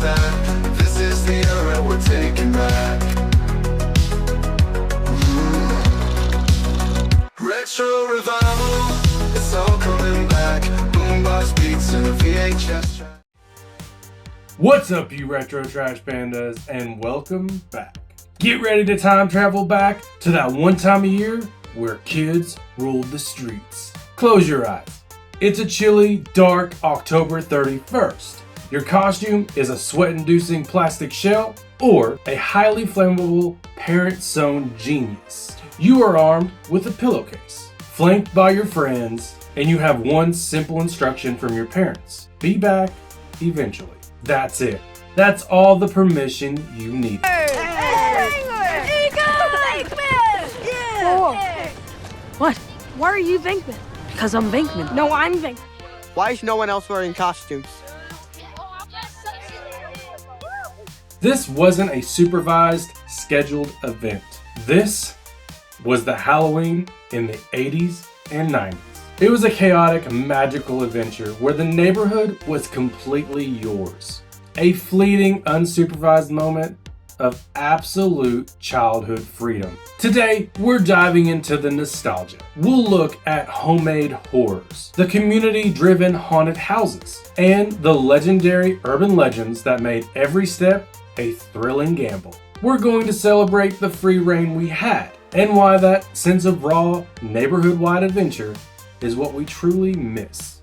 understand. This is the era we're taking back. Retro revival, it's all coming back. Boombox beats and a VHS track. What's up, you retro trash pandas, and welcome back. Get ready to time travel back to that one time of year where kids ruled the streets. Close your eyes. It's a chilly, dark October 31st. Your costume is a sweat-inducing plastic shell or a highly flammable parent-sewn genius. You are armed with a pillowcase, flanked by your friends, and you have one simple instruction from your parents. Be back eventually. That's it. That's all the permission you need. What? Why are you Venkman? Because I'm Venkman. No, I'm Venkman. Why is no one else wearing costumes? This wasn't a supervised, scheduled event. This was the Halloween in the 80s and 90s. It was a chaotic, magical adventure where the neighborhood was completely yours. A fleeting, unsupervised moment of absolute childhood freedom. Today, we're diving into the nostalgia. We'll look at homemade horrors, the community-driven haunted houses, and the legendary urban legends that made every step a thrilling gamble. We're going to celebrate the free reign we had, and why that sense of raw, neighborhood-wide adventure is what we truly miss.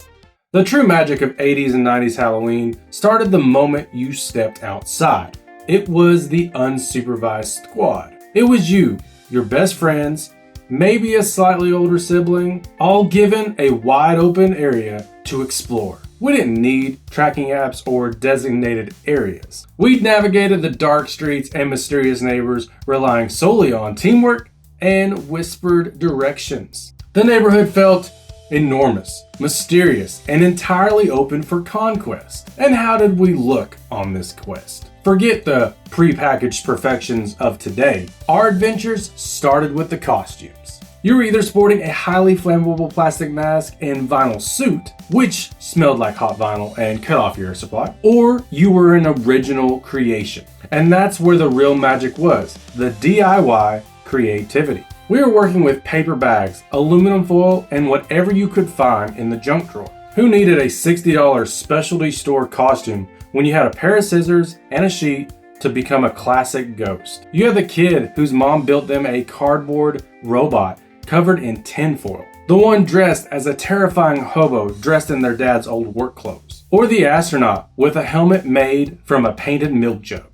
The true magic of 80s and 90s Halloween started the moment you stepped outside. It was the unsupervised squad. It was you, your best friends, maybe a slightly older sibling, all given a wide open area to explore. We didn't need tracking apps or designated areas. We navigated the dark streets and mysterious neighbors, relying solely on teamwork and whispered directions. The neighborhood felt enormous, mysterious, and entirely open for conquest. And how did we look on this quest? Forget the prepackaged perfections of today. Our adventures started with the costumes. You were either sporting a highly flammable plastic mask and vinyl suit, which smelled like hot vinyl and cut off your air supply, or you were an original creation. And that's where the real magic was, the DIY creativity. We were working with paper bags, aluminum foil, and whatever you could find in the junk drawer. Who needed a $60 specialty store costume when you had a pair of scissors and a sheet to become a classic ghost? You had the kid whose mom built them a cardboard robot covered in tinfoil. The one dressed as a terrifying hobo dressed in their dad's old work clothes. Or the astronaut with a helmet made from a painted milk jug.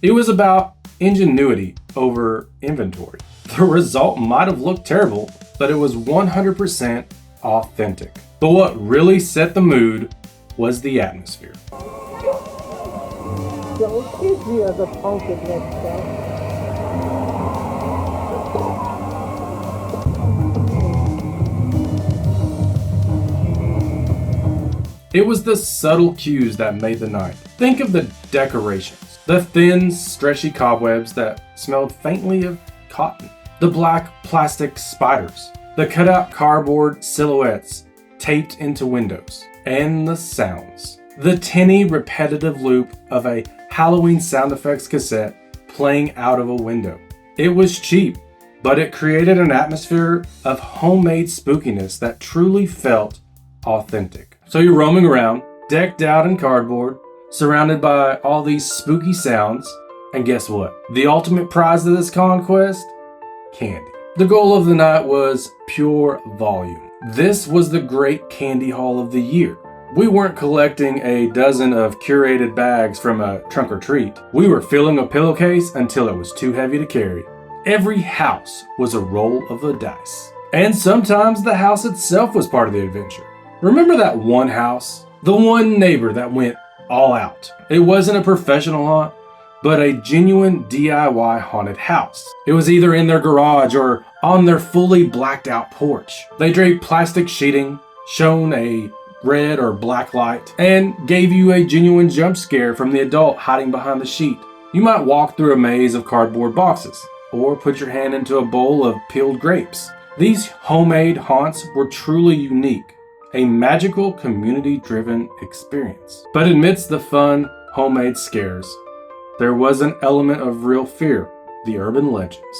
It was about ingenuity over inventory. The result might have looked terrible, but it was 100% authentic. But what really set the mood was the atmosphere. It was the subtle cues that made the night. Think of the decorations, the thin, stretchy cobwebs that smelled faintly of cotton, the black plastic spiders, the cutout cardboard silhouettes taped into windows, and the sounds. The tinny, repetitive loop of a Halloween sound effects cassette playing out of a window. It was cheap, but it created an atmosphere of homemade spookiness that truly felt authentic. So you're roaming around, decked out in cardboard, surrounded by all these spooky sounds, and guess what? The ultimate prize of this conquest? Candy. The goal of the night was pure volume. This was the great candy haul of the year. We weren't collecting a dozen of curated bags from a trunk or treat. We were filling a pillowcase until it was too heavy to carry. Every house was a roll of the dice. And sometimes the house itself was part of the adventure. Remember that one house? The one neighbor that went all out. It wasn't a professional haunt, but a genuine DIY haunted house. It was either in their garage or on their fully blacked out porch. They draped plastic sheeting, shone a red or black light, and gave you a genuine jump scare from the adult hiding behind the sheet. You might walk through a maze of cardboard boxes, or put your hand into a bowl of peeled grapes. These homemade haunts were truly unique. a magical community-driven experience. But amidst the fun, homemade scares, there was an element of real fear, the urban legends.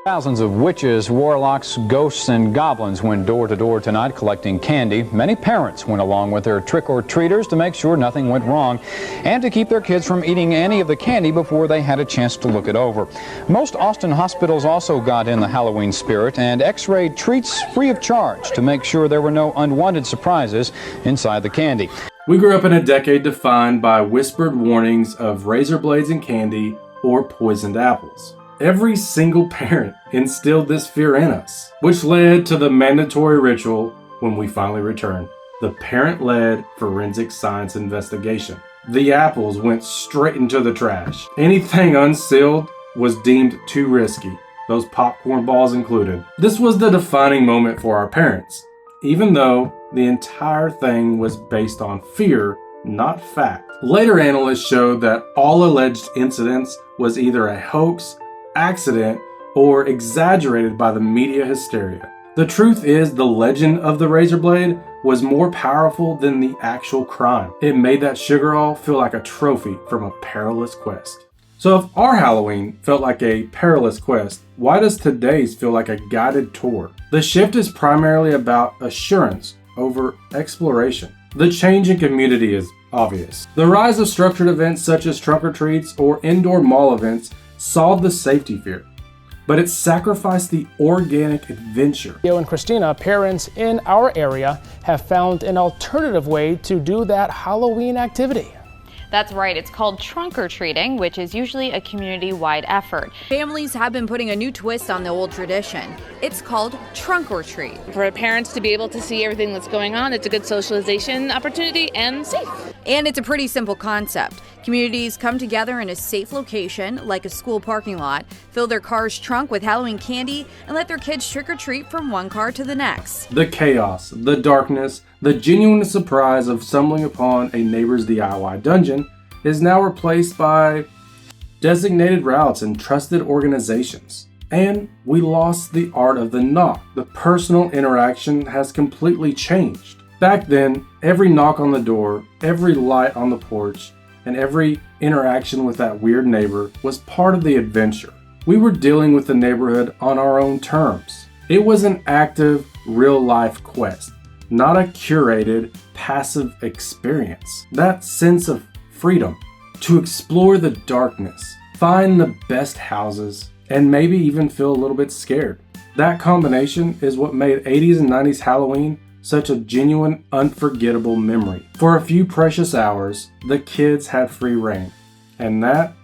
Thousands of witches, warlocks, ghosts, and goblins went door to door tonight collecting candy. Many parents went along with their trick-or-treaters to make sure nothing went wrong and to keep their kids from eating any of the candy before they had a chance to look it over. Most Austin hospitals also got in the Halloween spirit and x-rayed treats free of charge to make sure there were no unwanted surprises inside the candy. We grew up in a decade defined by whispered warnings of razor blades and candy or poisoned apples. Every single parent instilled this fear in us, which led to the mandatory ritual when we finally returned, the parent-led forensic science investigation. The apples went straight into the trash. Anything unsealed was deemed too risky, those popcorn balls included. This was the defining moment for our parents, even though the entire thing was based on fear, not fact. Later analysts showed that all alleged incidents was either a hoax, accident, or exaggerated by the media hysteria. The truth is, the legend of the razor blade was more powerful than the actual crime. It made that sugar feel like a trophy from a perilous quest. So if our Halloween felt like a perilous quest, why does today's feel like a guided tour? The shift is primarily about assurance over exploration. The change in community is obvious. The rise of structured events such as trunk or treats or indoor mall events solved the safety fear, but it sacrificed the organic adventure. Theo and Christina, parents in our area, have found an alternative way to do that Halloween activity. That's right, it's called trunk or treating, which is usually a community-wide effort. Families have been putting a new twist on the old tradition. It's called trunk or treat. For parents to be able to see everything that's going on, it's a good socialization opportunity and safe. And it's a pretty simple concept. Communities come together in a safe location, like a school parking lot, fill their car's trunk with Halloween candy, and let their kids trick or treat from one car to the next. The chaos, the darkness, the genuine surprise of stumbling upon a neighbor's DIY dungeon is now replaced by designated routes and trusted organizations. And we lost the art of the knock. The personal interaction has completely changed. Back then, every knock on the door, every light on the porch, and every interaction with that weird neighbor was part of the adventure. We were dealing with the neighborhood on our own terms. It was an active, real-life quest, not a curated, passive experience. That sense of freedom to explore the darkness, find the best houses, and maybe even feel a little bit scared. That combination is what made 80s and 90s Halloween such a genuine, unforgettable memory. For a few precious hours, the kids had free reign, and that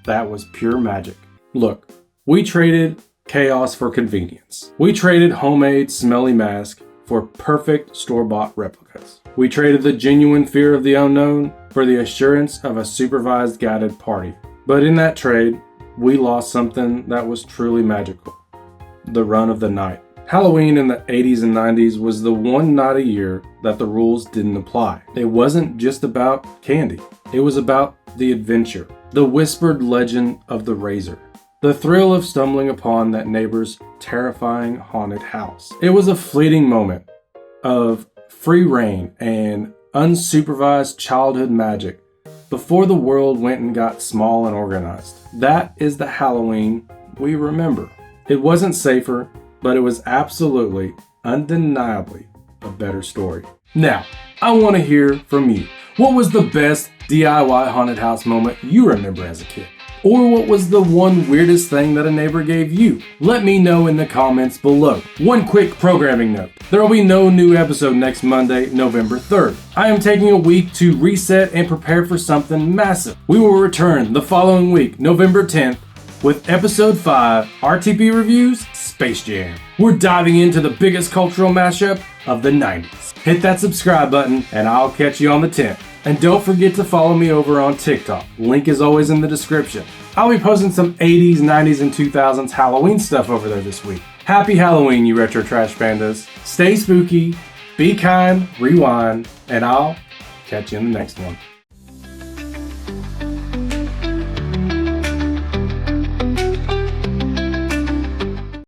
was pure magic. Look, we traded chaos for convenience. We traded homemade, smelly masks for perfect store-bought replicas. We traded the genuine fear of the unknown for the assurance of a supervised guided party. But in that trade, we lost something that was truly magical: the run of the night. Halloween in the 80s and 90s was the one night a year that the rules didn't apply. It wasn't just about candy. It was about the adventure, the whispered legend of the razor, the thrill of stumbling upon that neighbor's terrifying haunted house. It was a fleeting moment of free reign and unsupervised childhood magic before the world went and got small and organized. That is the Halloween we remember. It wasn't safer, but it was absolutely, undeniably a better story. Now, I want to hear from you. What was the best DIY haunted house moment you remember as a kid? Or what was the one weirdest thing that a neighbor gave you? Let me know in the comments below. One quick programming note: there will be no new episode next Monday, November 3rd. I am taking a week to reset and prepare for something massive. We will return the following week, November 10th, with episode 5, RTP Reviews, Space Jam. We're diving into the biggest cultural mashup of the 90s. Hit that subscribe button and I'll catch you on the 10th. And don't forget to follow me over on TikTok. Link is always in the description. I'll be posting some 80s, 90s, and 2000s Halloween stuff over there this week. Happy Halloween, you retro trash pandas. Stay spooky, be kind, rewind, and I'll catch you in the next one.